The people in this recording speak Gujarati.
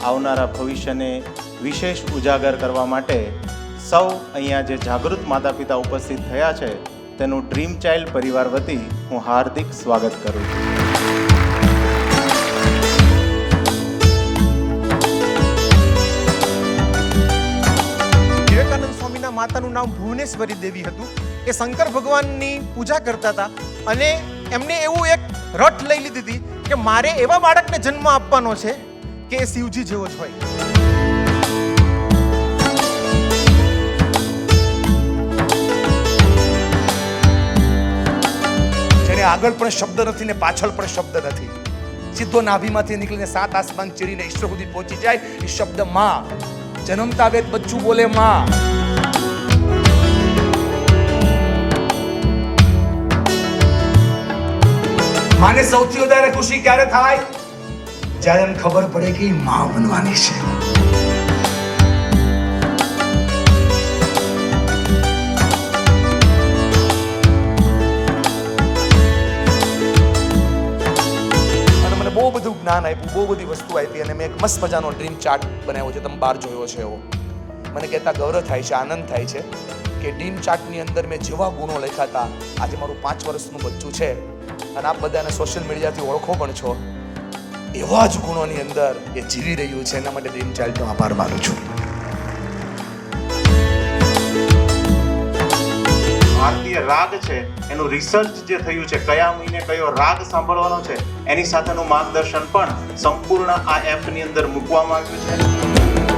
આવનારા ભવિષ્યને વિશેષ ઉજાગર કરવા માટે સૌ અહીંયા જે જાગૃત માતા પિતા ઉપસ્થિત થયા છે તેનું ડ્રીમ ચાઇલ્ડ પરિવાર વતી હું હાર્દિક સ્વાગત કરું છું. વિવેકાનંદ સ્વામીના માતાનું નામ ભુવનેશ્વરી દેવી હતું. એ શંકર ભગવાનની પૂજા કરતા હતા અને એમને એવું એક રટ લઈ લીધી હતી કે મારે એવા બાળકને જન્મ આપવાનો છે કે એ શિવજી જેવો જ હોય. જેને આગળ પણ શબ્દ નથી ને પાછળ પણ શબ્દ નથી, સીધો નાભીમાંથી નીકળીને 7 આસમાન ચીરીને ઈશ્વર સુધી પહોંચી જાય એ શબ્દ માં. જન્મતા વેદ બચ્ચું બોલે માં. માને સૌથી વધારે ખુશી ક્યારે થાય? જ્યારે એમ ખબર પડે કે માં બનવાની છે. બહુ બધું જ્ઞાન આપ્યું, બહુ બધી વસ્તુ આપી અને મેં એક મસ્ત મજાનો ડ્રીમ ચાર્ટ બનાવ્યો છે. તમે બહાર જોયો છે એવો. મને કહેતા ગૌરવ થાય છે, આનંદ થાય છે કે ડ્રીમ ચાર્ટની અંદર મેં જેવા ગુણો લખ્યા હતા, આજે મારું 5 વર્ષનું બચ્ચું છે અને આપ બધાને સોશિયલ મીડિયાથી ઓળખો પણ છો, એવા જ ગુણોની અંદર એ જીવી રહ્યું છે. એના માટે ડ્રીમ ચાઇલ્ડનો આભાર માનું છું. ભારતીય રાગ છે એનું રિસર્ચ જે થયું છે, કયા મહિને કયો રાગ સાંભળવાનો છે એની સાથેનું માર્ગદર્શન પણ સંપૂર્ણ આ એપની અંદર મૂકવામાં આવ્યું છે.